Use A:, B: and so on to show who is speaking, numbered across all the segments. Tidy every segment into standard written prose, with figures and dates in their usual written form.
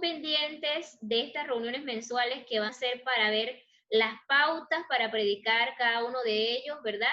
A: pendientes de estas reuniones mensuales que van a ser para ver las pautas para predicar cada uno de ellos, ¿verdad?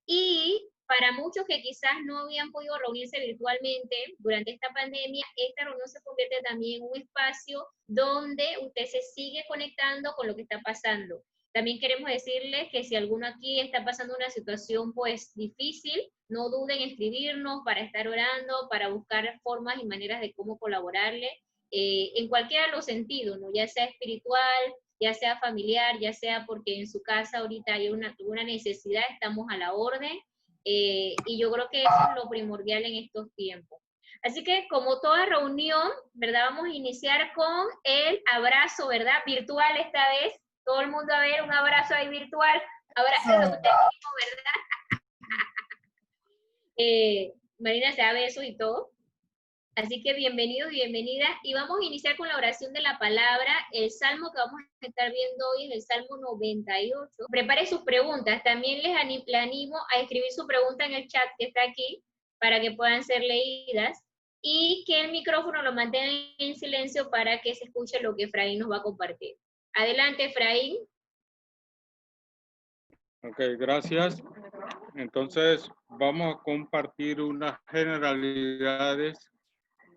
A: Y para muchos que quizás no habían podido reunirse virtualmente durante esta pandemia, esta reunión se convierte también en un espacio donde usted se sigue conectando con lo que está pasando. También queremos decirles que si alguno aquí está pasando una situación pues difícil, no duden en escribirnos para estar orando, para buscar formas y maneras de cómo colaborarle en cualquiera de los sentidos, ¿no? Ya sea espiritual, ya sea familiar, ya sea porque en su casa ahorita hay una necesidad, estamos a la orden, y yo creo que eso es lo primordial en estos tiempos. Así que como toda reunión, ¿verdad? Vamos a iniciar con el abrazo, ¿verdad? Virtual esta vez. Todo el mundo a ver un abrazo ahí virtual. Abrazo de usted mismo, ¿verdad? Marina se da besos y todo. Así que bienvenidos y bienvenidas. Y vamos a iniciar con la oración de la palabra. El salmo que vamos a estar viendo hoy es el Salmo 98. Prepare sus preguntas. También les animo a escribir su pregunta en el chat que está aquí para que puedan ser leídas. Y que el micrófono lo mantengan en silencio para que se escuche lo que Efraín nos va a compartir. Adelante, Efraín.
B: Ok, gracias. Entonces, vamos a compartir unas generalidades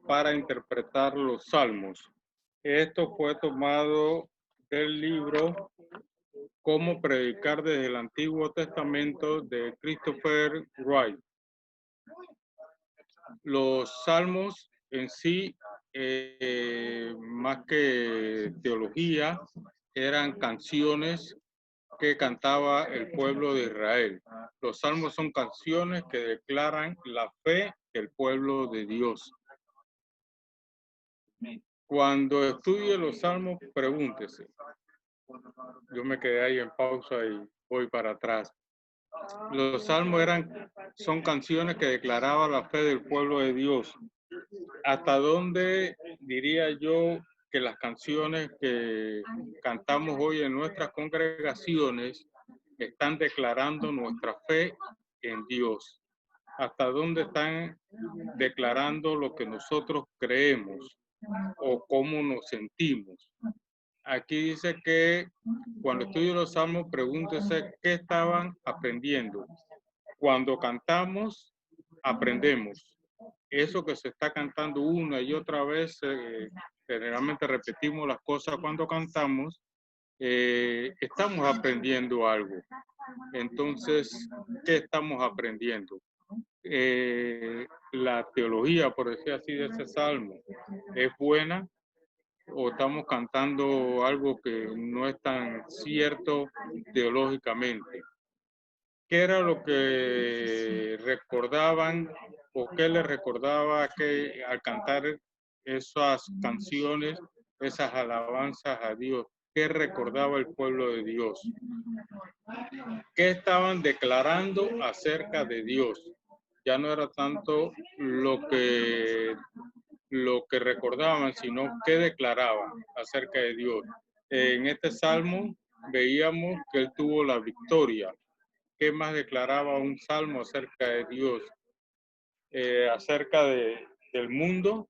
B: para interpretar los salmos. Esto fue tomado del libro Cómo predicar desde el Antiguo Testamento de Christopher Wright. Los salmos en sí, más que teología, eran canciones que cantaba el pueblo de Israel. Los salmos son canciones que declaran la fe del pueblo de Dios. Cuando estudie los salmos, pregúntese. Yo me quedé ahí en pausa y voy para atrás. Los salmos son canciones que declaraban la fe del pueblo de Dios. ¿Hasta dónde diría yo que las canciones que cantamos hoy en nuestras congregaciones están declarando nuestra fe en Dios? ¿Hasta dónde están declarando lo que nosotros creemos o cómo nos sentimos? Aquí dice que cuando estudio los salmos, pregúntese qué estaban aprendiendo. Cuando cantamos, aprendemos. Eso que se está cantando una y otra vez, generalmente repetimos las cosas cuando cantamos, estamos aprendiendo algo. Entonces, ¿qué estamos aprendiendo? La teología, por decir así, de ese salmo, ¿es buena? ¿O estamos cantando algo que no es tan cierto teológicamente? ¿Qué era lo que recordaban o qué les recordaba que al cantar esas canciones, esas alabanzas a Dios? ¿Qué recordaba el pueblo de Dios? ¿Qué estaban declarando acerca de Dios? Ya no era tanto lo que recordaban, sino qué declaraban acerca de Dios. En este salmo veíamos que él tuvo la victoria. ¿Qué más declaraba un salmo acerca de Dios? Acerca del mundo,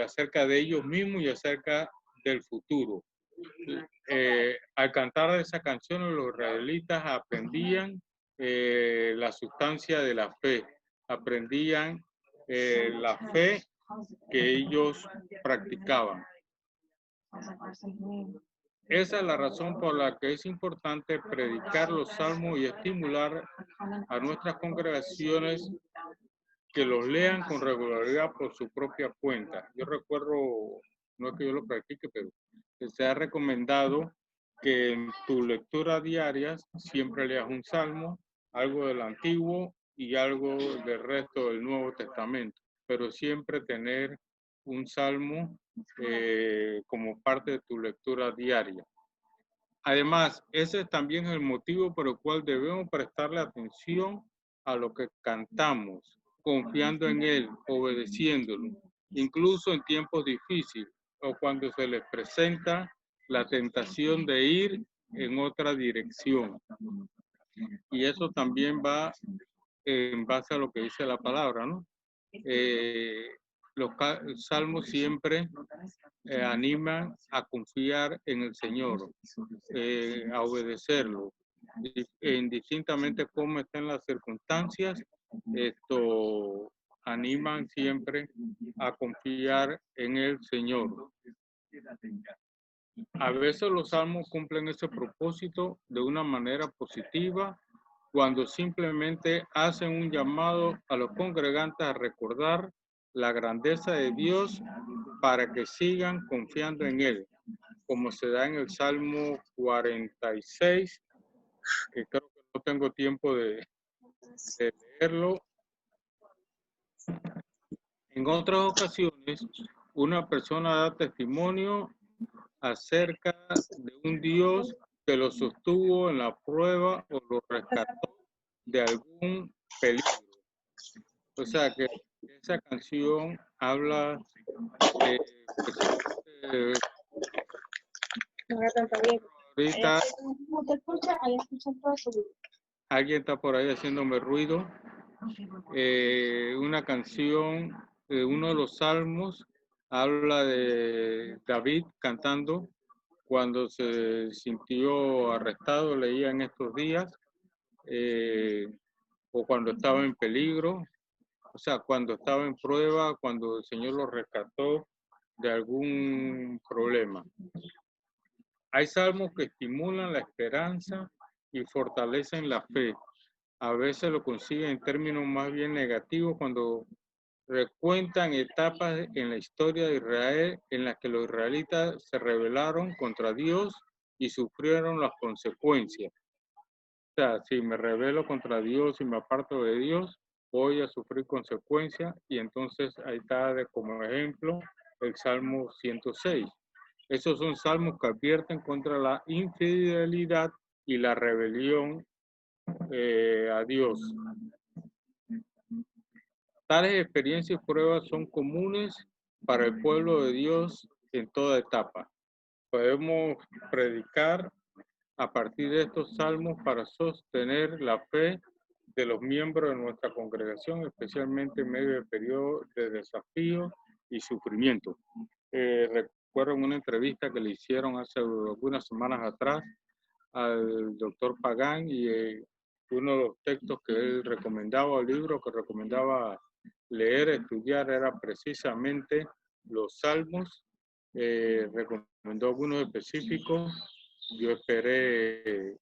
B: acerca de ellos mismos y acerca del futuro. Al cantar esa canción, los israelitas aprendían la sustancia de la fe, aprendían la fe que ellos practicaban. Esa es la razón por la que es importante predicar los salmos y estimular a nuestras congregaciones que los lean con regularidad por su propia cuenta. Yo recuerdo, no es que yo lo practique, pero se ha recomendado que en tu lectura diaria siempre leas un salmo, algo del Antiguo y algo del resto del Nuevo Testamento, pero siempre tener un salmo como parte de tu lectura diaria. Además, ese también es el motivo por el cual debemos prestarle atención a lo que cantamos, confiando en Él, obedeciéndolo, incluso en tiempos difíciles o cuando se les presenta la tentación de ir en otra dirección. Y eso también va en base a lo que dice la palabra, ¿no? salmos siempre animan a confiar en el Señor, a obedecerlo, indistintamente cómo estén las circunstancias. Esto animan siempre a confiar en el Señor. A veces los salmos cumplen ese propósito de una manera positiva cuando simplemente hacen un llamado a los congregantes a recordar la grandeza de Dios para que sigan confiando en Él, como se da en el Salmo 46, que creo que no tengo tiempo de leerlo. En otras ocasiones, una persona da testimonio acerca de un Dios que lo sostuvo en la prueba o lo rescató de algún peligro. O sea que esa canción habla de ahorita alguien está por ahí haciéndome ruido. Una canción de uno de los salmos habla de David cantando cuando se sintió arrestado, leía en estos días, o cuando estaba en peligro, o sea, cuando estaba en prueba, cuando el Señor lo rescató de algún problema. Hay salmos que estimulan la esperanza y fortalecen la fe. A veces lo consiguen en términos más bien negativos cuando recuentan etapas en la historia de Israel en las que los israelitas se rebelaron contra Dios y sufrieron las consecuencias. O sea, si me rebelo contra Dios y me aparto de Dios, voy a sufrir consecuencias, y entonces ahí está como ejemplo el Salmo 106. Esos son salmos que advierten contra la infidelidad y la rebelión a Dios. Tales experiencias y pruebas son comunes para el pueblo de Dios en toda etapa. Podemos predicar a partir de estos salmos para sostener la fe de los miembros de nuestra congregación, especialmente en medio del periodo de desafío y sufrimiento. Recuerdo en una entrevista que le hicieron hace algunas semanas atrás al doctor Pagán, y uno de los textos que él recomendaba, o libros que recomendaba leer, estudiar, era precisamente los salmos. Recomendó algunos específicos. Yo esperé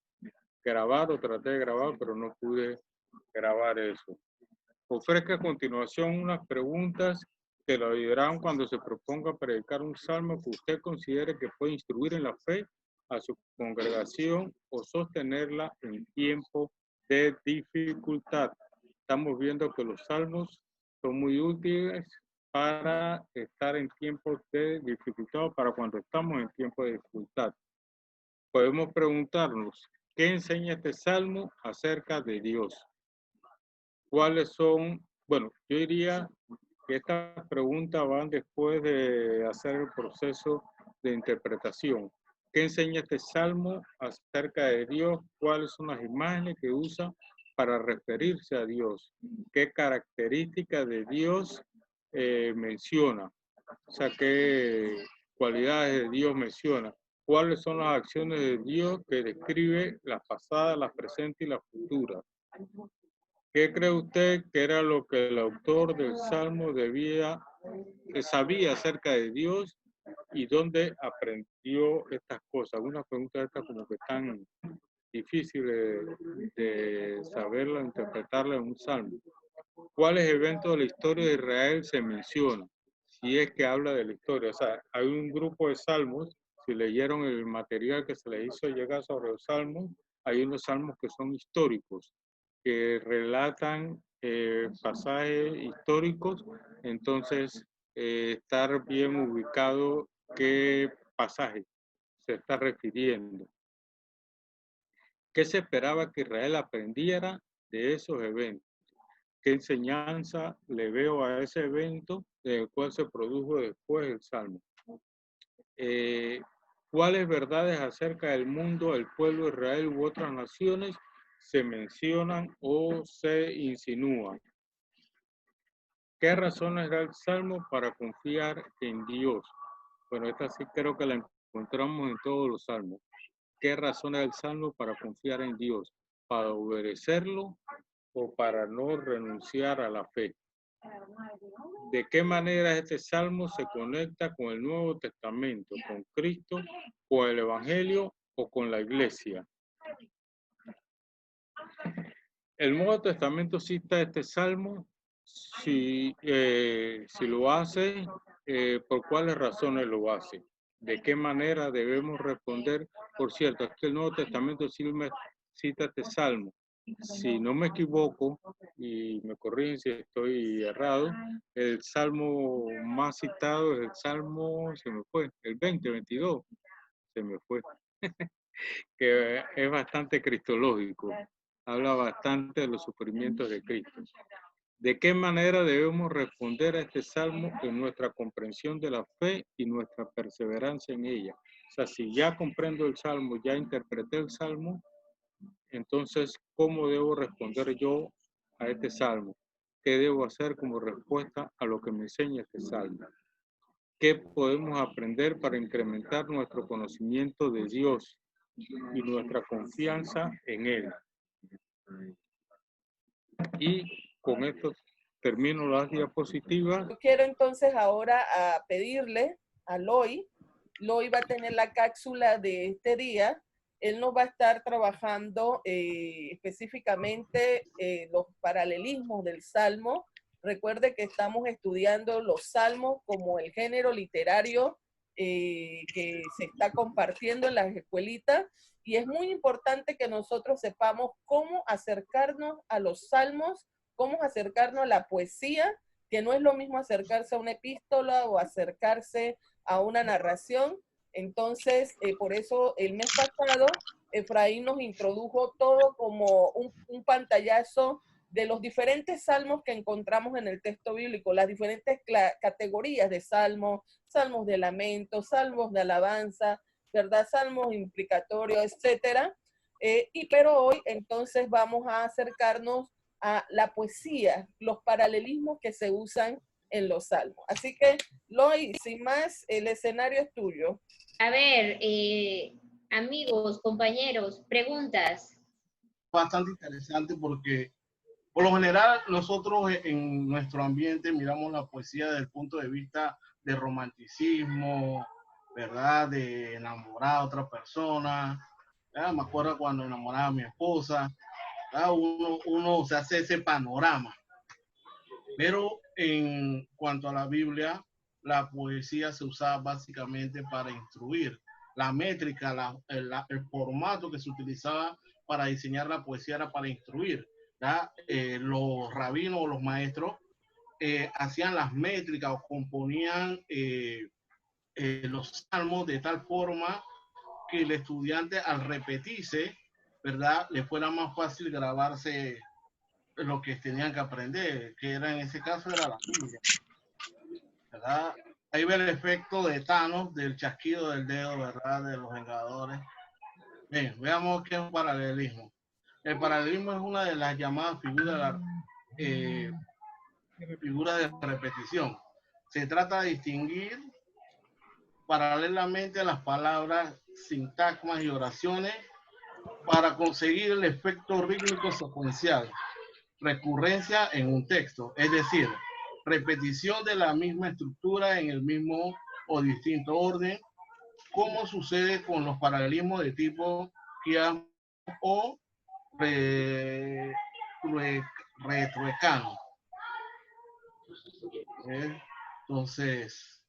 B: grabar o traté de grabar, pero no pude grabar eso. Ofrezca a continuación unas preguntas que lo ayudarán cuando se proponga predicar un salmo que usted considere que puede instruir en la fe a su congregación o sostenerla en tiempo de dificultad. Estamos viendo que los salmos son muy útiles para estar en tiempos de dificultad, para cuando estamos en tiempos de dificultad. Podemos preguntarnos, ¿qué enseña este salmo acerca de Dios? ¿Cuáles son? Bueno, yo diría que estas preguntas van después de hacer el proceso de interpretación. ¿Qué enseña este salmo acerca de Dios? ¿Cuáles son las imágenes que usa para referirse a Dios? ¿Qué características de Dios menciona? O sea, ¿qué cualidades de Dios menciona? ¿Cuáles son las acciones de Dios que describe las pasadas, las presentes y las futuras? ¿Qué cree usted que era lo que el autor del Salmo sabía acerca de Dios, y dónde aprendió estas cosas? Algunas preguntas estas como que están difíciles de saberla, interpretarla en un salmo. ¿Cuáles eventos de la historia de Israel se mencionan? Si es que habla de la historia. O sea, hay un grupo de salmos, si leyeron el material que se les hizo llegar sobre los salmos, hay unos salmos que son históricos, que relatan pasajes históricos. Entonces, estar bien ubicado qué pasaje se está refiriendo. ¿Qué se esperaba que Israel aprendiera de esos eventos? ¿Qué enseñanza le veo a ese evento del cual se produjo después el Salmo? ¿Cuáles verdades acerca del mundo, el pueblo de Israel u otras naciones se mencionan o se insinúan? ¿Qué razones da el Salmo para confiar en Dios? Bueno, esta sí creo que la encontramos en todos los salmos. ¿Qué razones da el Salmo para confiar en Dios? ¿Para obedecerlo o para no renunciar a la fe? ¿De qué manera este salmo se conecta con el Nuevo Testamento, con Cristo, con el Evangelio o con la Iglesia? El Nuevo Testamento cita este salmo. Si lo hace, ¿por cuáles razones lo hace? ¿De qué manera debemos responder? Por cierto, es que el Nuevo Testamento sí me cita este salmo. Si no me equivoco, y me corrigen si estoy errado, el salmo más citado es el salmo, se me fue, el 22, se me fue, que es bastante cristológico, habla bastante de los sufrimientos de Cristo. ¿De qué manera debemos responder a este salmo en nuestra comprensión de la fe y nuestra perseverancia en ella? O sea, si ya comprendo el salmo, ya interpreté el salmo, entonces, ¿cómo debo responder yo a este salmo? ¿Qué debo hacer como respuesta a lo que me enseña este salmo? ¿Qué podemos aprender para incrementar nuestro conocimiento de Dios y nuestra confianza en Él? Y con esto termino las diapositivas.
C: Yo quiero entonces ahora a pedirle a Loy. Loy va a tener la cápsula de este día. Él nos va a estar trabajando específicamente los paralelismos del Salmo. Recuerde que estamos estudiando los Salmos como el género literario que se está compartiendo en las escuelitas, y es muy importante que nosotros sepamos cómo acercarnos a los Salmos, cómo acercarnos a la poesía, que no es lo mismo acercarse a una epístola o acercarse a una narración. Entonces, por eso el mes pasado, Efraín nos introdujo todo como un pantallazo de los diferentes salmos que encontramos en el texto bíblico, las diferentes categorías de salmos, salmos de lamento, salmos de alabanza, ¿verdad? Salmos implicatorios, etcétera. Pero hoy entonces vamos a acercarnos a la poesía, los paralelismos que se usan en los salmos. Así que, Loy, sin más, el escenario es tuyo.
A: A ver, amigos, compañeros, preguntas.
D: Bastante interesante porque por lo general nosotros en nuestro ambiente miramos la poesía desde el punto de vista de romanticismo, ¿verdad? De enamorar a otra persona. ¿Verdad? Me acuerdo cuando enamoraba a mi esposa. Uno se hace ese panorama. Pero en cuanto a la Biblia, la poesía se usaba básicamente para instruir. La métrica, el formato que se utilizaba para diseñar la poesía era para instruir. Los rabinos o los maestros hacían las métricas o componían los salmos de tal forma que el estudiante al repetirse, ¿verdad?, le fuera más fácil grabarse lo que tenían que aprender, que era en ese caso era la Biblia, ¿verdad? Ahí ve el efecto de Thanos, del chasquido del dedo, ¿verdad?, de los Vengadores. Bien, veamos qué es un paralelismo. El paralelismo es una de las llamadas figuras de repetición. Se trata de distinguir paralelamente a las palabras, sintagmas y oraciones para conseguir el efecto rítmico secuencial. Recurrencia en un texto, es decir, repetición de la misma estructura en el mismo o distinto orden, como sucede con los paralelismos de tipo quiasmo o retroecano. Entonces,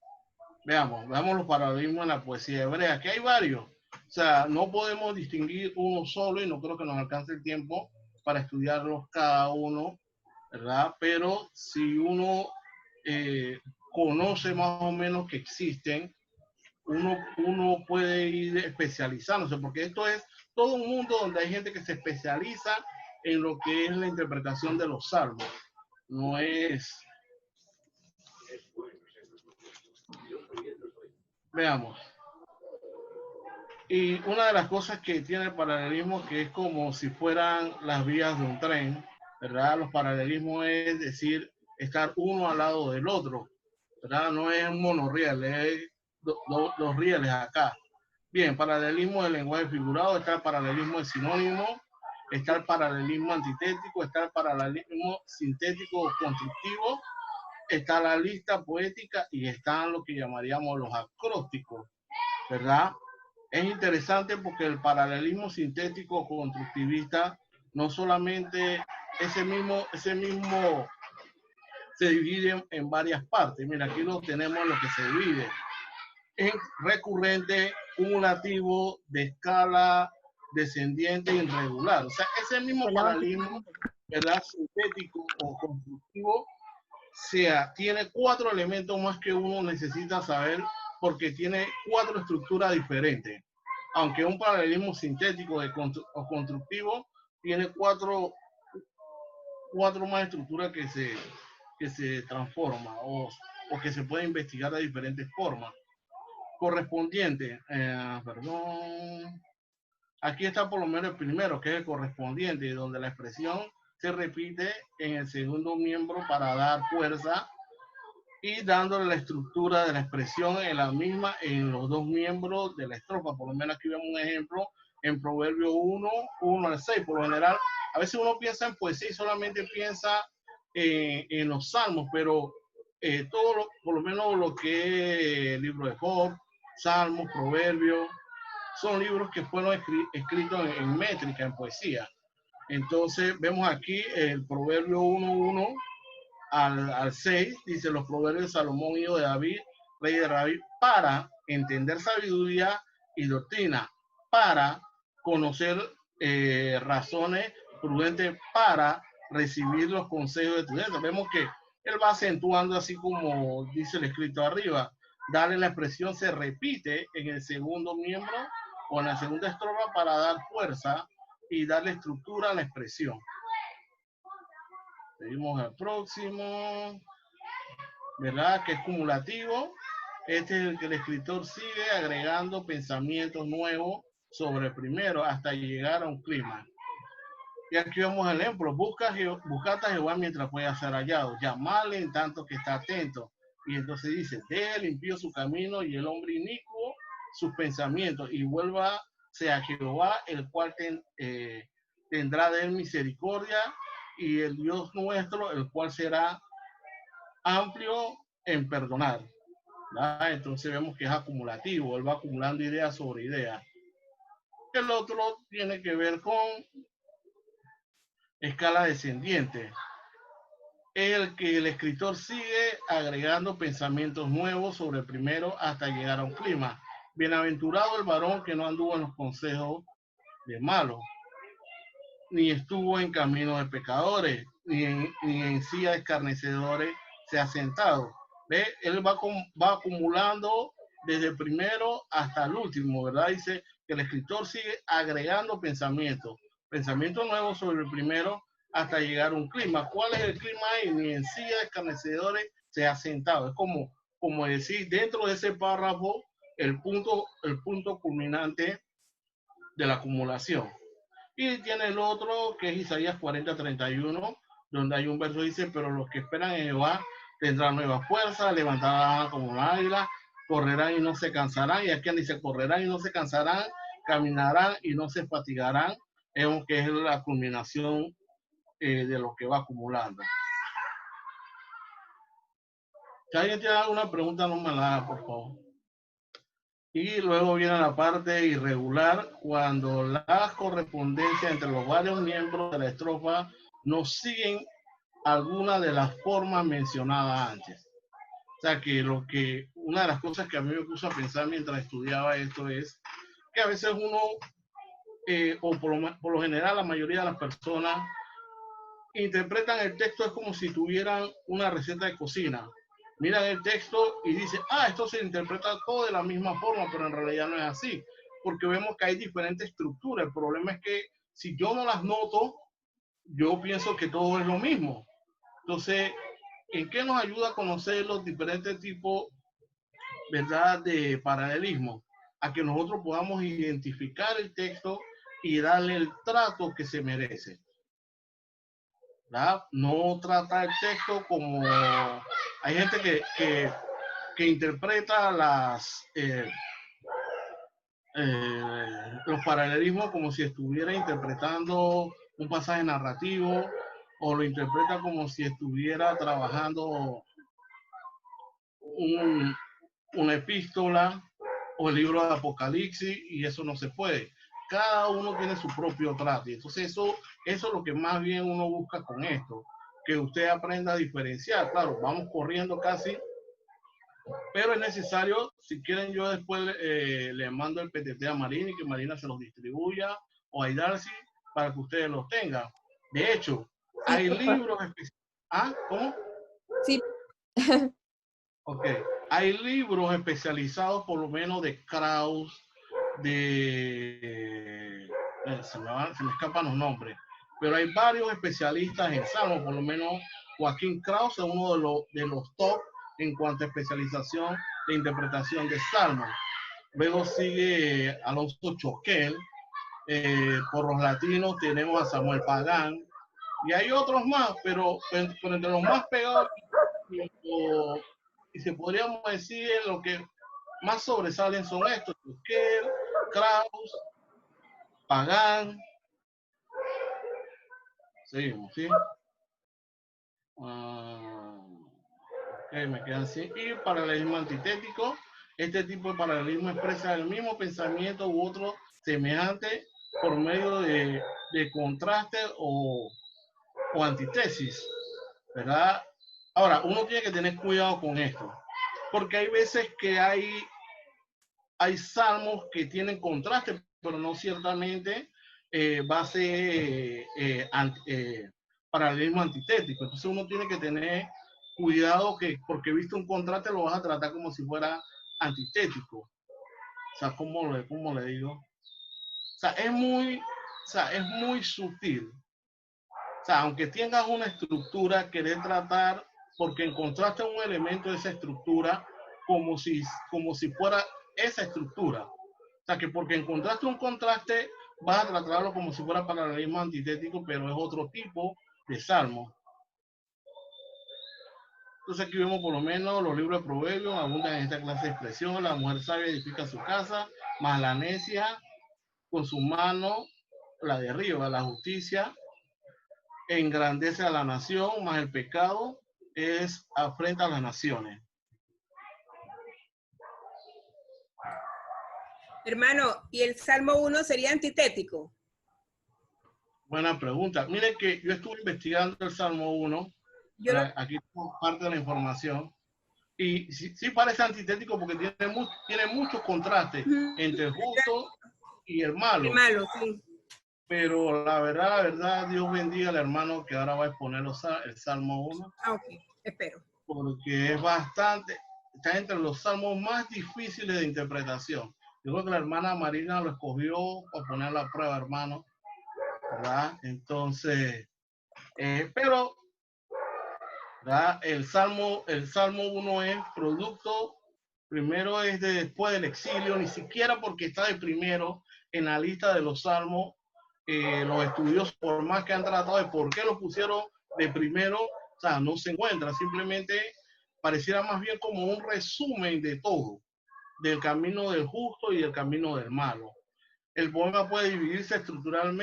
D: veamos los paralelismos en la poesía hebrea, que hay varios. O sea, no podemos distinguir uno solo y no creo que nos alcance el tiempo para estudiarlos cada uno, ¿verdad? Pero si uno conoce más o menos que existen, uno puede ir especializándose, porque esto es todo un mundo donde hay gente que se especializa en lo que es la interpretación de los salmos. No es... Veamos. Y una de las cosas que tiene el paralelismo, que es como si fueran las vías de un tren, ¿verdad? Los paralelismos es decir, estar uno al lado del otro, ¿verdad? No es un monorriel, es dos rieles acá. Bien, paralelismo del lenguaje figurado, está el paralelismo de sinónimo, está el paralelismo antitético, está el paralelismo sintético constructivo, está la lista poética y están lo que llamaríamos los acrósticos, ¿verdad? Es interesante porque el paralelismo sintético constructivista no solamente ese mismo se divide en varias partes. Mira, aquí lo tenemos en lo que se divide en recurrente, cumulativo, de escala, descendiente e irregular. O sea, ese mismo paralelismo, ¿verdad? Sintético o constructivo, tiene 4 elementos más que uno necesita saber porque tiene 4 estructuras diferentes. Aunque un paralelismo sintético o constructivo tiene 4 más estructuras que se transforma o que se puede investigar de diferentes formas. Correspondiente, perdón. Aquí está por lo menos el primero, que es el correspondiente, donde la expresión se repite en el segundo miembro para dar fuerza y dándole la estructura de la expresión en la misma en los 2 miembros de la estrofa. Por lo menos aquí vemos un ejemplo en Proverbio 1 al 6. Por lo general, a veces uno piensa en poesía y solamente piensa en los salmos, pero por lo menos lo que es el libro de Job, Salmos, Proverbios, son libros que fueron escritos en métrica, en poesía. Entonces vemos aquí el Proverbio 1:1 al 6, dice los proverbios de Salomón, hijo de David, rey de David, para entender sabiduría y doctrina, para conocer razones prudentes, para recibir los consejos de tu Dios. Vemos que él va acentuando así como dice el escrito arriba. Darle la expresión se repite en el segundo miembro o en la segunda estrofa para dar fuerza y darle estructura a la expresión. Seguimos al próximo, ¿verdad? Que es cumulativo. Este es el que el escritor sigue agregando pensamientos nuevos sobre el primero hasta llegar a un clima. Y aquí vemos el ejemplo. Buscad a Jehová mientras pueda ser hallado. Llamadle en tanto que está atento. Y entonces dice, deje el impío su camino y el hombre inicuo sus pensamientos. Y vuélvase a Jehová, el cual tendrá de él misericordia, y el Dios nuestro, el cual será amplio en perdonar. ¿Verdad? Entonces vemos que es acumulativo, él va acumulando ideas sobre ideas. El otro tiene que ver con escala descendiente, el que el escritor sigue agregando pensamientos nuevos sobre el primero hasta llegar a un clima. Bienaventurado el varón que no anduvo en los consejos de malos, ni estuvo en camino de pecadores, ni en silla de escarnecedores se ha sentado. ¿Ve? Él va acumulando desde el primero hasta el último, ¿verdad? Dice que el escritor sigue agregando pensamientos nuevos sobre el primero hasta llegar a un clima. ¿Cuál es el clima ahí? Ni en silla de escarnecedores se ha sentado. Es como decir, dentro de ese párrafo, el punto culminante de la acumulación. Y tiene el otro que es Isaías 40:31, donde hay un verso que dice, pero los que esperan en Jehová tendrán nueva fuerza, levantarán como un águila, correrán y no se cansarán. Y aquí dice, correrán y no se cansarán, caminarán y no se fatigarán, que es la culminación de lo que va acumulando. Si alguien tiene alguna pregunta, no me la haga, por favor. Y luego viene la parte irregular, cuando las correspondencias entre los varios miembros de la estrofa no siguen alguna de las formas mencionadas antes. O sea que una de las cosas que a mí me puso a pensar mientras estudiaba esto es que a veces uno, o por lo general la mayoría de las personas, interpretan el texto es como si tuvieran una receta de cocina. Miran el texto y dicen, esto se interpreta todo de la misma forma, pero en realidad no es así, porque vemos que hay diferentes estructuras. El problema es que si yo no las noto, yo pienso que todo es lo mismo. Entonces, ¿en qué nos ayuda a conocer los diferentes tipos, ¿verdad?, de paralelismo? A que nosotros podamos identificar el texto y darle el trato que se merece. ¿verdad? No trata el texto como... Hay gente que interpreta los paralelismos como si estuviera interpretando un pasaje narrativo, o lo interpreta como si estuviera trabajando una epístola o el libro de Apocalipsis, y eso no se puede. Cada uno tiene su propio trato. Entonces eso es lo que más bien uno busca con esto, que usted aprenda a diferenciar. Claro, vamos corriendo casi, pero es necesario. Si quieren, yo después le mando el PTT a Marina y que Marina se los distribuya, o a Darcy, para que ustedes los tengan. De hecho, hay libros especiales. ¿Ah? ¿Cómo?
E: Sí.
D: Ok. Hay libros especializados, por lo menos de Krauss, se me escapan los nombres, pero hay varios especialistas en Salmos. Por lo menos Joaquín Krauss es uno de los top en cuanto a especialización de interpretación de Salmos. Luego sigue Alonso Choquel. Por los latinos tenemos a Samuel Pagán, y hay otros más, pero entre los más pegados y se podríamos decir lo que más sobresalen son estos: Choquel, Krauss, Pagán. Seguimos, ¿sí? Ok, me quedan así. Y paralelismo antitético. Este tipo de paralelismo expresa el mismo pensamiento u otro semejante por medio de contraste o antítesis, ¿verdad? Ahora, uno tiene que tener cuidado con esto, porque hay veces que hay salmos que tienen contraste, pero no ciertamente va a ser paralelismo antitético. Entonces uno tiene que tener cuidado, que porque viste un contraste lo vas a tratar como si fuera antitético. O sea, ¿cómo le digo? O sea, es muy sutil. O sea, aunque tengas una estructura, querer tratar, porque encontraste un elemento de esa estructura como si fuera esa estructura. O sea, que porque encontraste un contraste, vas a tratarlo como si fuera paralelismo antitético, pero es otro tipo de salmo. Entonces aquí vemos por lo menos los libros de Proverbios, abundan en esta clase de expresión. La mujer sabia edifica su casa, mas la necia con su mano la derriba. La justicia engrandece a la nación, mas el pecado afrenta a las naciones.
E: Hermano, ¿y el Salmo 1 sería antitético?
D: Buena pregunta. Mire que yo estuve investigando el Salmo 1. Aquí tengo parte de la información. Y sí parece antitético, porque tiene muchos contrastes entre el justo y el malo.
E: El malo, sí.
D: Pero la verdad, Dios bendiga al hermano que ahora va a exponer el Salmo 1.
E: Ah, ok, espero.
D: Porque está entre los salmos más difíciles de interpretación. Yo creo que la hermana Marina lo escogió para poner la prueba, hermano, ¿verdad? Entonces, pero, ¿verdad? El Salmo 1 es producto, primero es después del exilio, ni siquiera porque está de primero en la lista de los salmos. Los estudiosos, por más que han tratado de por qué lo pusieron de primero, o sea, no se encuentra. Simplemente pareciera más bien como un resumen de todo, del camino del justo y del camino del malo. El poema puede dividirse estructural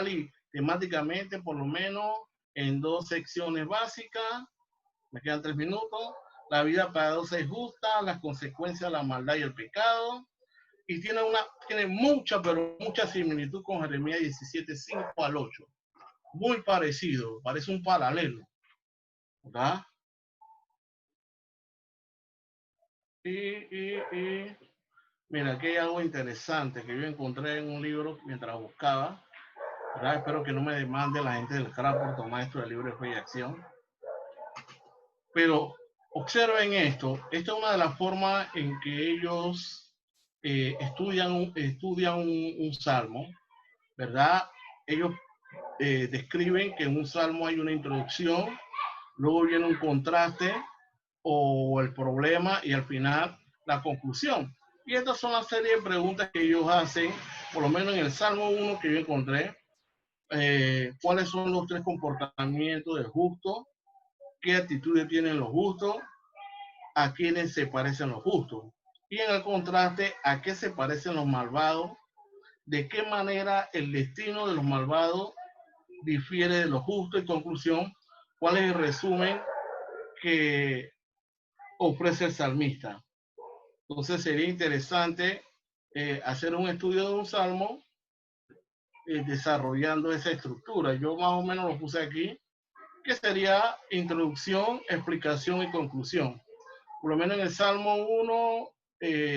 D: y temáticamente, por lo menos en 2 secciones básicas. Me quedan 3 minutos. La vida piadosa y justa, las consecuencias de la maldad y el pecado. Y tiene mucha similitud con Jeremías 17:5 al 8. Muy parecido, parece un paralelo, ¿verdad? Y mira, aquí hay algo interesante que yo encontré en un libro mientras buscaba, ¿verdad? Espero que no me demande la gente del CRA por tomar esto del libro de Fe y Acción. Pero observen esto. Esta es una de las formas en que ellos estudian un salmo, ¿verdad? Ellos describen que en un salmo hay una introducción, luego viene un contraste o el problema, y al final la conclusión. Y estas son la serie de preguntas que ellos hacen, por lo menos en el Salmo 1 que yo encontré. cuáles son los 3 comportamientos del justo, qué actitudes tienen los justos, a quiénes se parecen los justos. Y en el contraste, a qué se parecen los malvados, de qué manera el destino de los malvados difiere de los justos. En conclusión, cuál es el resumen que ofrece el salmista. Entonces sería interesante hacer un estudio de un salmo desarrollando esa estructura. Yo más o menos lo puse aquí, que sería introducción, explicación y conclusión. Por lo menos en el Salmo 1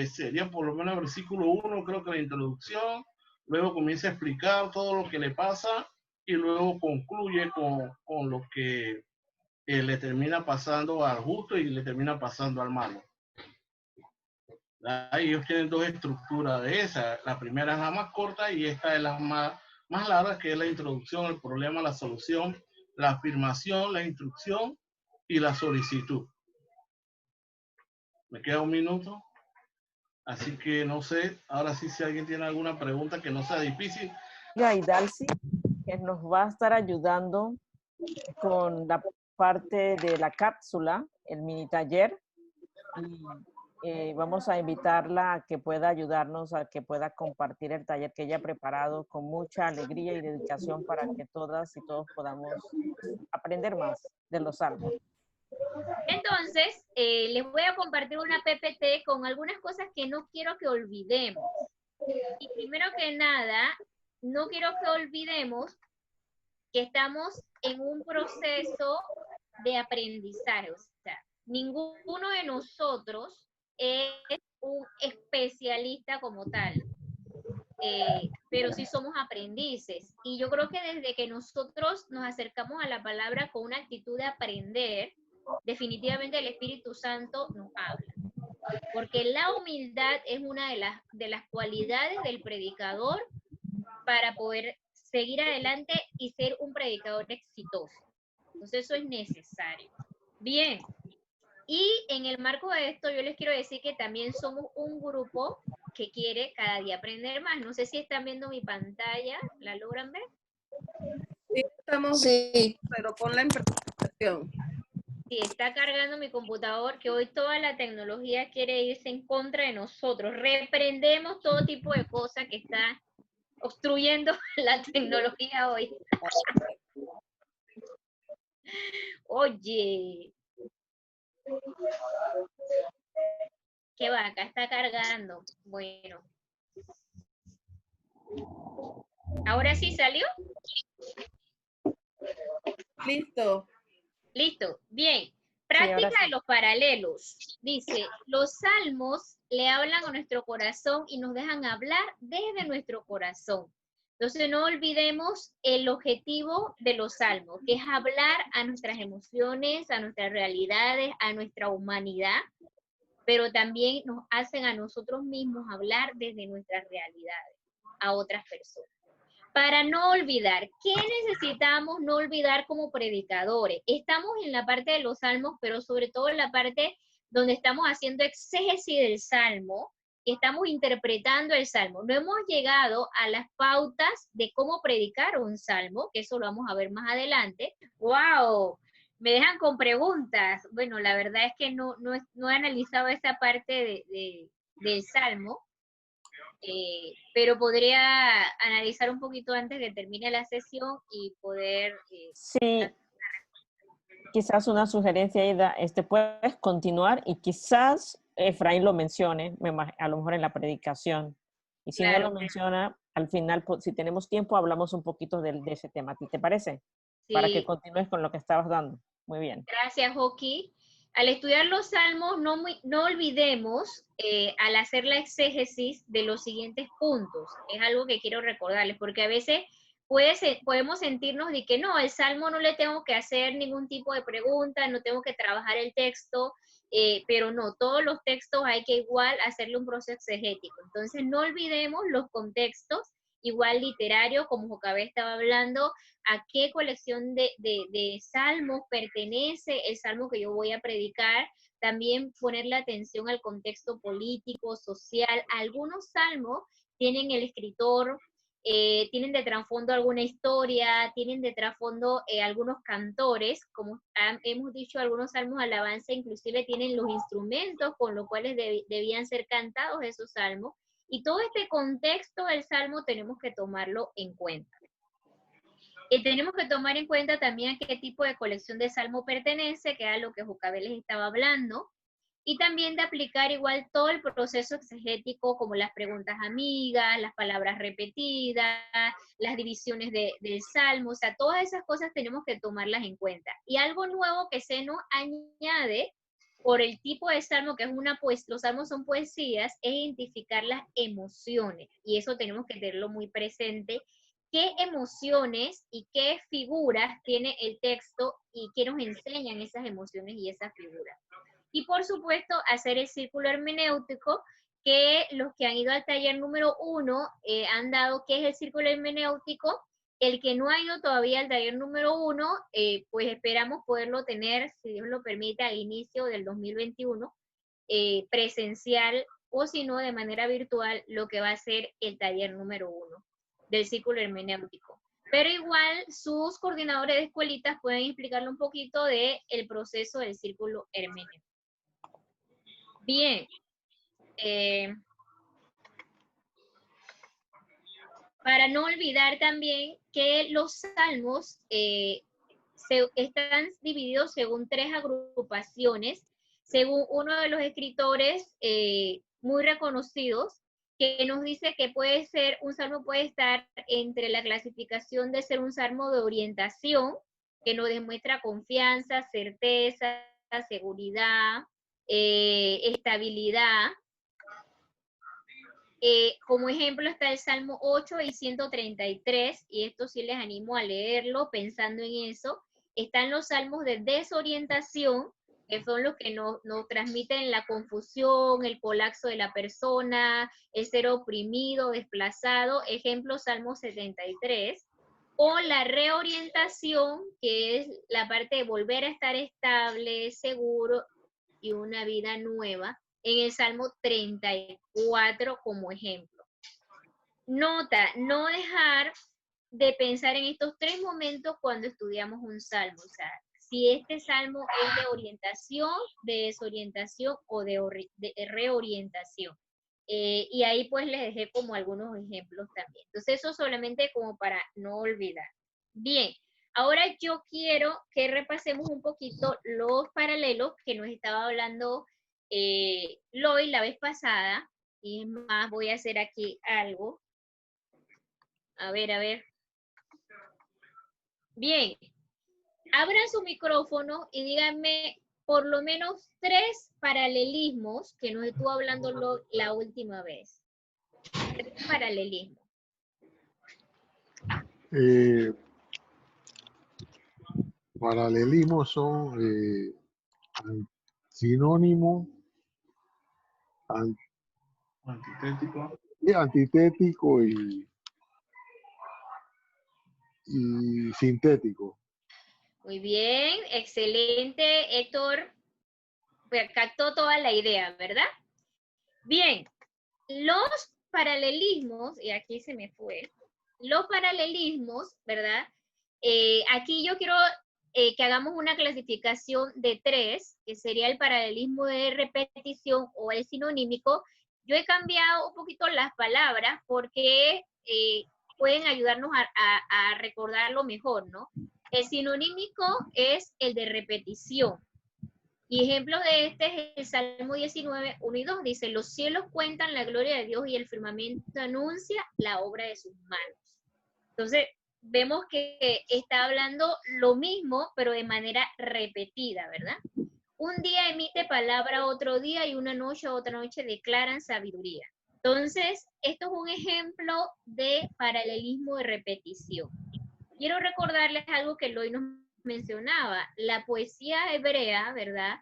D: sería por lo menos el versículo 1, creo que la introducción, luego comienza a explicar todo lo que le pasa y luego concluye con lo que le termina pasando al justo y le termina pasando al malo. Ellos tienen 2 estructuras de esa. La primera es la más corta y esta es la más larga, que es la introducción, el problema, la solución, la afirmación, la instrucción y la solicitud. Me queda 1 minuto, así que no sé, ahora sí, si alguien tiene alguna pregunta que no sea difícil.
F: Y Dalcy, que nos va a estar ayudando con la parte de la cápsula, el mini taller, y vamos a invitarla a que pueda ayudarnos, a que pueda compartir el taller que ella ha preparado con mucha alegría y dedicación para que todas y todos podamos aprender más de los salmos.
A: Entonces, les voy a compartir una PPT con algunas cosas que no quiero que olvidemos. Y primero que nada, no quiero que olvidemos que estamos en un proceso de aprendizaje. O sea, ninguno de nosotros es un especialista como tal, pero sí somos aprendices. Y yo creo que desde que nosotros nos acercamos a la palabra con una actitud de aprender, definitivamente el Espíritu Santo nos habla. Porque la humildad es una de las cualidades del predicador para poder seguir adelante y ser un predicador exitoso. Entonces eso es necesario. Bien, y en el marco de esto yo les quiero decir que también somos un grupo que quiere cada día aprender más. No sé si están viendo mi pantalla, ¿la logran ver?
E: Sí, estamos viendo, pero con la presentación.
A: Sí, está cargando mi computador, que hoy toda la tecnología quiere irse en contra de nosotros. Reprendemos todo tipo de cosas que está obstruyendo la tecnología hoy. Oye. ¿Qué va? Acá está cargando. Bueno. ¿Ahora sí salió?
C: Listo.
A: Listo. Bien. Práctica
F: sí.
A: de los paralelos. Dice, los salmos le hablan a nuestro corazón y nos dejan hablar desde nuestro corazón. Entonces no olvidemos el objetivo de los salmos, que es hablar a nuestras emociones, a nuestras realidades, a nuestra humanidad, pero también nos hacen a nosotros mismos hablar desde nuestras realidades a otras personas. Para no olvidar, ¿qué necesitamos no olvidar como predicadores? Estamos en la parte de los salmos, pero sobre todo en la parte donde estamos haciendo exégesis del salmo, que estamos interpretando el salmo. No hemos llegado a las pautas de cómo predicar un salmo, que eso lo vamos a ver más adelante. ¡Wow! Me dejan con preguntas. Bueno, la verdad es que no he analizado esa parte del salmo. Pero podría analizar un poquito antes de que termine la sesión y poder...
F: sí, quizás una sugerencia, Ida, puedes continuar y quizás Efraín lo mencione, a lo mejor en la predicación. Y si
A: claro,
F: no lo menciona, al final, si tenemos tiempo, hablamos un poquito de ese tema. ¿Te parece?
A: Sí.
F: Para que continúes con lo que estabas dando. Muy bien.
A: Gracias, Joaquín. Al estudiar los salmos, no olvidemos, al hacer la exégesis, de los siguientes puntos. Es algo que quiero recordarles, porque a veces podemos sentirnos de que no, el salmo no le tengo que hacer ningún tipo de pregunta, no tengo que trabajar el texto, pero no, todos los textos hay que igual hacerle un proceso exegético. Entonces no olvidemos los contextos, igual literario, como Jocabé estaba hablando, a qué colección de salmos pertenece el salmo que yo voy a predicar, también ponerle atención al contexto político, social. Algunos salmos tienen el escritor tienen de trasfondo alguna historia, tienen de trasfondo algunos cantores, como hemos dicho, algunos salmos alabanza inclusive tienen los instrumentos con los cuales debían ser cantados esos salmos, y todo este contexto del salmo tenemos que tomarlo en cuenta. Y tenemos que tomar en cuenta también a qué tipo de colección de salmo pertenece, que era lo que Jucabel les estaba hablando, y también de aplicar igual todo el proceso exegético, como las preguntas amigas, las palabras repetidas, las divisiones del salmo, o sea, todas esas cosas tenemos que tomarlas en cuenta. Y algo nuevo que se nos añade por el tipo de salmo, que es los salmos son poesías, es identificar las emociones, y eso tenemos que tenerlo muy presente, qué emociones y qué figuras tiene el texto y qué nos enseñan esas emociones y esas figuras. Y por supuesto, hacer el círculo hermenéutico, que los que han ido al taller número 1 han dado qué es el círculo hermenéutico. El que no ha ido todavía al taller número 1, pues esperamos poderlo tener, si Dios lo permite, al inicio del 2021, presencial, o si no, de manera virtual, lo que va a ser el taller número 1 del círculo hermenéutico. Pero igual sus coordinadores de escuelitas pueden explicarle un poquito del proceso del círculo hermenéutico. Bien. Para no olvidar también que los salmos están divididos según 3 agrupaciones, según uno de los escritores muy reconocidos, que nos dice que un salmo puede estar entre la clasificación de ser un salmo de orientación, que nos demuestra confianza, certeza, seguridad, estabilidad. Como ejemplo está el Salmo 8 y 133, y esto sí les animo a leerlo pensando en eso. Están los salmos de desorientación, que son los que nos transmiten la confusión, el colapso de la persona, el ser oprimido, desplazado, ejemplo Salmo 73. O la reorientación, que es la parte de volver a estar estable, seguro y una vida nueva, en el Salmo 34 como ejemplo. Nota, no dejar de pensar en estos 3 momentos cuando estudiamos un salmo. O sea, si este salmo es de orientación, de desorientación o de reorientación. Y ahí pues les dejé como algunos ejemplos también. Entonces eso solamente como para no olvidar. Bien, ahora yo quiero que repasemos un poquito los paralelos que nos estaba hablando Loy la vez pasada. Y es más, voy a hacer aquí algo. A ver. Bien, abran su micrófono y díganme por lo menos 3 paralelismos que nos estuvo hablando la última vez. 3 paralelismos.
G: Paralelismos son sinónimos, antitético y sintético.
A: Muy bien, excelente, Héctor. Pues captó toda la idea, ¿verdad? Bien, los paralelismos, y aquí se me fue, los paralelismos, ¿verdad? Aquí yo quiero que hagamos una clasificación de 3, que sería el paralelismo de repetición o el sinonímico. Yo he cambiado un poquito las palabras porque pueden ayudarnos a recordarlo mejor, ¿no? El sinonímico es el de repetición. Y ejemplo de este es el Salmo 19, 1 y 2. Dice, los cielos cuentan la gloria de Dios y el firmamento anuncia la obra de sus manos. Entonces, vemos que está hablando lo mismo, pero de manera repetida, ¿verdad? Un día emite palabra otro día y una noche otra noche declaran sabiduría. Entonces, esto es un ejemplo de paralelismo de repetición. Quiero recordarles algo que Loy nos mencionaba. La poesía hebrea, ¿verdad?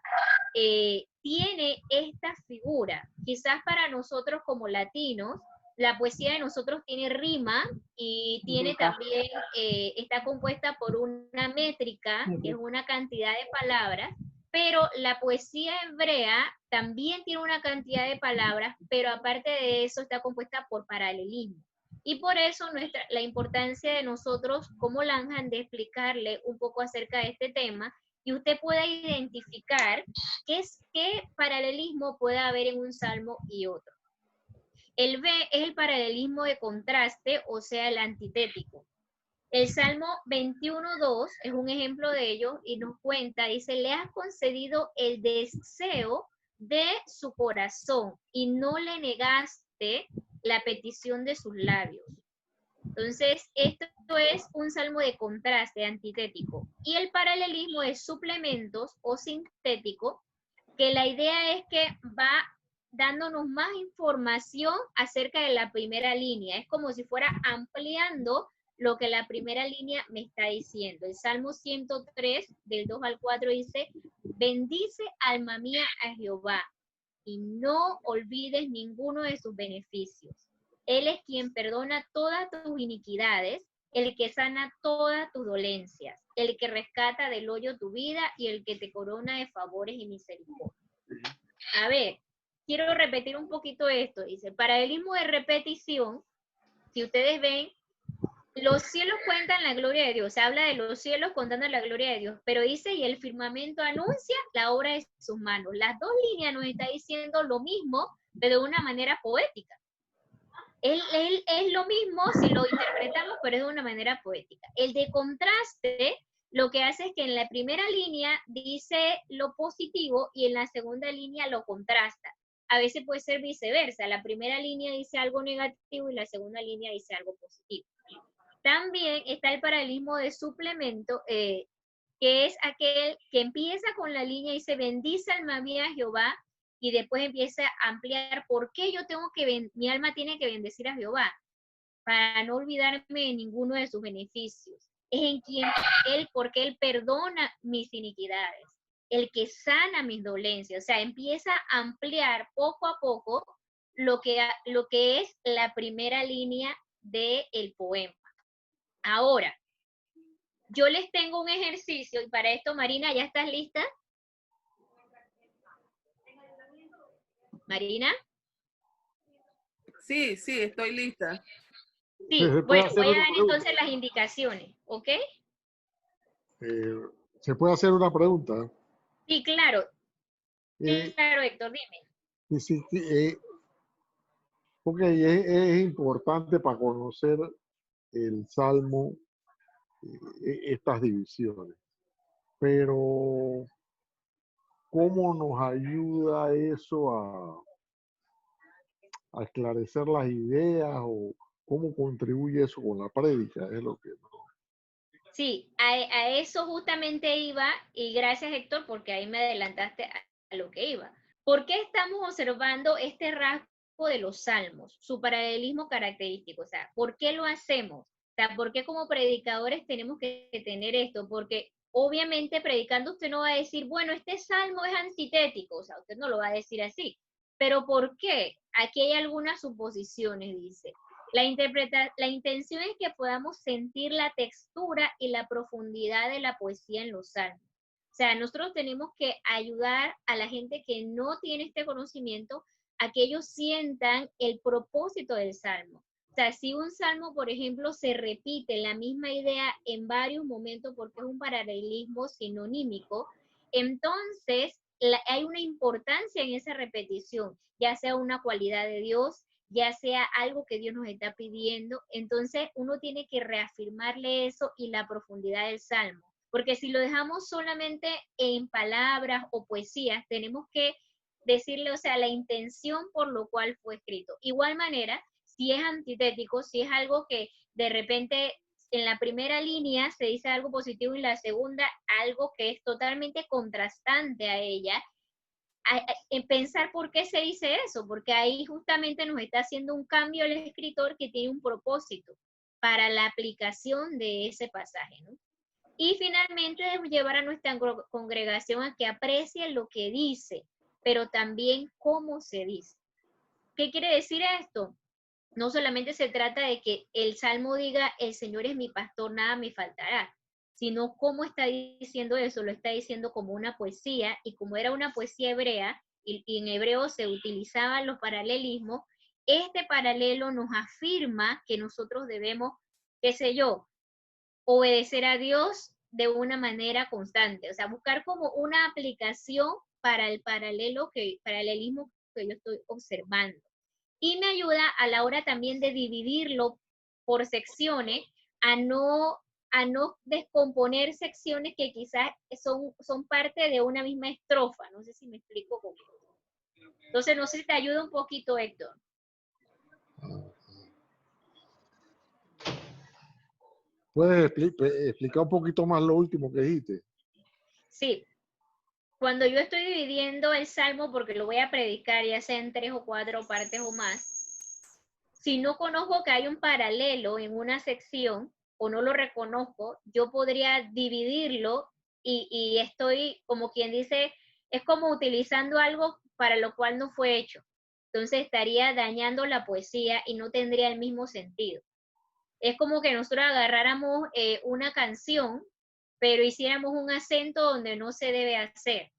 A: Tiene esta figura. Quizás para nosotros como latinos, la poesía de nosotros tiene rima y tiene también, está compuesta por una métrica, que es una cantidad de palabras, pero la poesía hebrea también tiene una cantidad de palabras, pero aparte de eso está compuesta por paralelismo. Y por eso la importancia de nosotros como Lanjan de explicarle un poco acerca de este tema y usted pueda identificar qué paralelismo puede haber en un salmo y otro. El B es el paralelismo de contraste, o sea, el antitético. El Salmo 21.2 es un ejemplo de ello y nos cuenta, dice, le has concedido el deseo de su corazón y no le negaste la petición de sus labios. Entonces, esto es un salmo de contraste, antitético. Y el paralelismo es suplementos o sintético, que la idea es que va dándonos más información acerca de la primera línea. Es como si fuera ampliando lo que la primera línea me está diciendo. El Salmo 103, del 2 al 4 dice, bendice alma mía a Jehová y no olvides ninguno de sus beneficios. Él es quien perdona todas tus iniquidades, el que sana todas tus dolencias, el que rescata del hoyo tu vida y el que te corona de favores y misericordia. A ver, quiero repetir un poquito esto. Dice, paralelismo de repetición, si ustedes ven, los cielos cuentan la gloria de Dios, se habla de los cielos contando la gloria de Dios, pero dice, y el firmamento anuncia la obra de sus manos. Las dos líneas nos está diciendo lo mismo, pero de una manera poética. Él es lo mismo si lo interpretamos, pero es de una manera poética. El de contraste lo que hace es que en la primera línea dice lo positivo y en la segunda línea lo contrasta. A veces puede ser viceversa, la primera línea dice algo negativo y la segunda línea dice algo positivo. También está el paralelismo de suplemento, que es aquel que empieza con la línea y dice, bendice alma mía Jehová, y después empieza a ampliar por qué mi alma tiene que bendecir a Jehová, para no olvidarme de ninguno de sus beneficios. Es en quien porque Él perdona mis iniquidades, el que sana mis dolencias. O sea, empieza a ampliar poco a poco lo que es la primera línea del poema. Ahora, yo les tengo un ejercicio, y para esto, Marina, ¿ya estás lista? ¿Marina?
E: Sí, estoy lista.
A: Sí, bueno, voy a dar entonces las indicaciones, ¿ok?
G: ¿Se puede hacer una pregunta?
A: Sí, claro. Claro, Héctor, dime.
G: Sí, ok, es importante para conocer el Salmo, estas divisiones, pero ¿cómo nos ayuda eso a esclarecer las ideas o cómo contribuye eso con la prédica? Es lo que no.
A: Sí, a eso justamente iba, y gracias Héctor, porque ahí me adelantaste a lo que iba. ¿Por qué estamos observando este rasgo de los salmos, su paralelismo característico? O sea, ¿por qué lo hacemos? O sea, ¿por qué como predicadores tenemos que tener esto? Porque obviamente predicando usted no va a decir, bueno, este salmo es antitético, o sea, usted no lo va a decir así. ¿Pero por qué? Aquí hay algunas suposiciones, dice. La intención es que podamos sentir la textura y la profundidad de la poesía en los salmos. O sea, nosotros tenemos que ayudar a la gente que no tiene este conocimiento a que ellos sientan el propósito del salmo. O sea, si un salmo, por ejemplo, se repite la misma idea en varios momentos porque es un paralelismo sinonímico, entonces hay una importancia en esa repetición, ya sea una cualidad de Dios, ya sea algo que Dios nos está pidiendo. Entonces uno tiene que reafirmarle eso y la profundidad del salmo, porque si lo dejamos solamente en palabras o poesías, tenemos que decirle, o sea, la intención por lo cual fue escrito. Igual manera, si es antitético, si es algo que de repente en la primera línea se dice algo positivo y en la segunda algo que es totalmente contrastante a ella, en pensar por qué se dice eso, porque ahí justamente nos está haciendo un cambio el escritor que tiene un propósito para la aplicación de ese pasaje, ¿no? Y finalmente llevar a nuestra congregación a que aprecie lo que dice, pero también cómo se dice. ¿Qué quiere decir esto? No solamente se trata de que el Salmo diga, el Señor es mi pastor, nada me faltará, sino cómo está diciendo eso, lo está diciendo como una poesía, y como era una poesía hebrea, y en hebreo se utilizaban los paralelismos, este paralelo nos afirma que nosotros debemos, qué sé yo, obedecer a Dios de una manera constante, o sea, buscar como una aplicación para el paralelismo que yo estoy observando. Y me ayuda a la hora también de dividirlo por secciones, a no descomponer secciones que quizás son parte de una misma estrofa. No sé si me explico con esto. Entonces, no sé si te ayuda un poquito, Héctor.
G: ¿Puedes explicar un poquito más lo último que dijiste?
A: Sí. Cuando yo estoy dividiendo el salmo, porque lo voy a predicar ya sea en 3 o 4 partes o más, si no conozco que hay un paralelo en una sección o no lo reconozco, yo podría dividirlo y estoy, como quien dice, es como utilizando algo para lo cual no fue hecho. Entonces estaría dañando la poesía y no tendría el mismo sentido. Es como que nosotros agarráramos una canción, pero hiciéramos un acento donde no se debe hacer.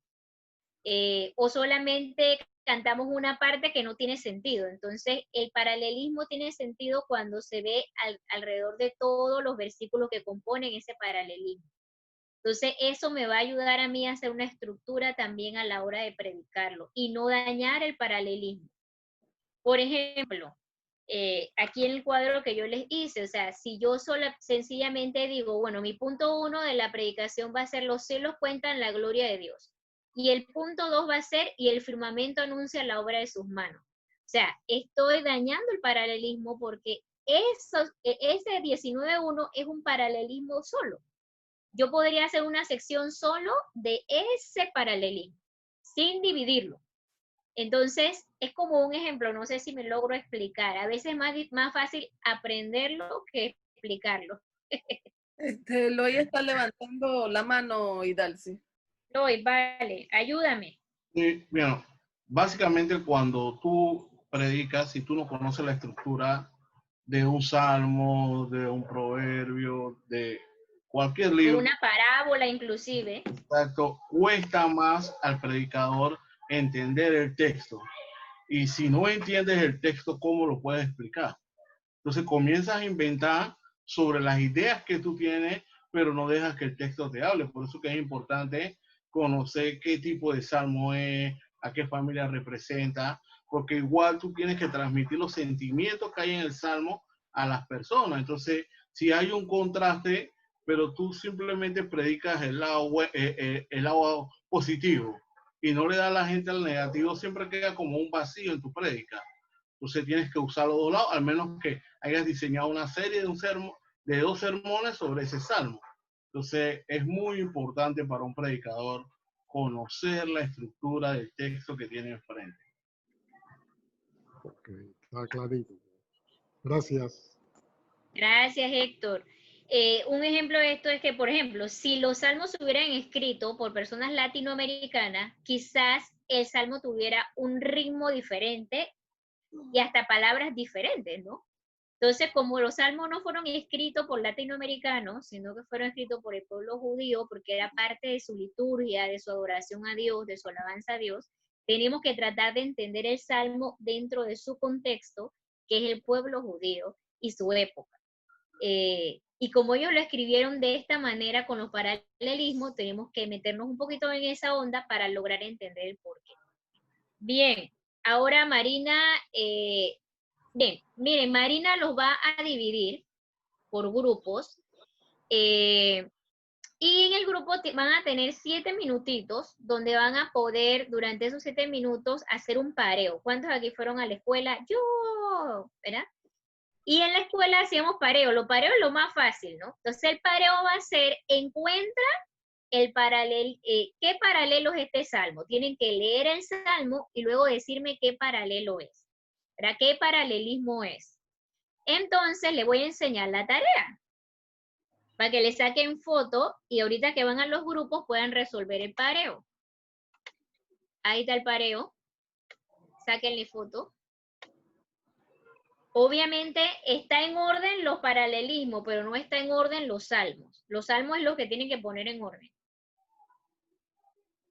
A: O solamente cantamos una parte que no tiene sentido. Entonces, el paralelismo tiene sentido cuando se ve alrededor de todos los versículos que componen ese paralelismo. Entonces, eso me va a ayudar a mí a hacer una estructura también a la hora de predicarlo y no dañar el paralelismo. Por ejemplo, aquí en el cuadro que yo les hice, o sea, si yo sencillamente digo, bueno, mi punto 1 de la predicación va a ser los cielos cuentan la gloria de Dios. Y el punto 2 va a ser, y el firmamento anuncia la obra de sus manos. O sea, estoy dañando el paralelismo porque ese 19.1 es un paralelismo solo. Yo podría hacer una sección solo de ese paralelismo, sin dividirlo. Entonces, es como un ejemplo, no sé si me logro explicar. A veces es más fácil aprenderlo que explicarlo.
E: Loy está levantando la mano, Idalci.
A: Loy, vale, ayúdame.
D: Sí, bueno, básicamente cuando tú predicas, si tú no conoces la estructura de un salmo, de un proverbio, de cualquier libro,
A: Una parábola inclusive.
D: exacto, cuesta más al predicador entender el texto. Y si no entiendes el texto, ¿cómo lo puedes explicar? Entonces comienzas a inventar sobre las ideas que tú tienes, pero no dejas que el texto te hable. Por eso que es importante conocer qué tipo de salmo es, a qué familia representa, porque igual tú tienes que transmitir los sentimientos que hay en el salmo a las personas. Entonces, si hay un contraste, pero tú simplemente predicas el lado positivo y no le das a la gente al negativo, siempre queda como un vacío en tu prédica. Entonces tienes que usar los dos lados, al menos que hayas diseñado una serie de 2 sermones sobre ese salmo. Entonces es muy importante para un predicador conocer la estructura del texto que tiene enfrente.
G: Ok, está clarito. Gracias.
A: Gracias, Héctor. Un ejemplo de esto es que, por ejemplo, si los salmos se hubieran escrito por personas latinoamericanas, quizás el salmo tuviera un ritmo diferente y hasta palabras diferentes, ¿no? Entonces, como los salmos no fueron escritos por latinoamericanos, sino que fueron escritos por el pueblo judío, porque era parte de su liturgia, de su adoración a Dios, de su alabanza a Dios, tenemos que tratar de entender el salmo dentro de su contexto, que es el pueblo judío y su época. Y como ellos lo escribieron de esta manera con los paralelismos, tenemos que meternos un poquito en esa onda para lograr entender el porqué. Bien, ahora Marina, bien, miren, Marina los va a dividir por grupos y en el grupo van a tener 7 minutitos donde van a poder durante esos 7 minutos hacer un pareo. ¿Cuántos aquí fueron a la escuela? Yo, ¿verdad? Y en la escuela hacíamos pareo. Lo pareo es lo más fácil, ¿no? Entonces el pareo va a ser, encuentra el qué paralelo es este salmo. Tienen que leer el salmo y luego decirme qué paralelo es. ¿Verdad? ¿Qué paralelismo es? Entonces le voy a enseñar la tarea para que le saquen foto y ahorita que van a los grupos puedan resolver el pareo. Ahí está el pareo. Sáquenle foto. Obviamente está en orden los paralelismos, pero no está en orden los salmos. Los salmos es lo que tienen que poner en orden.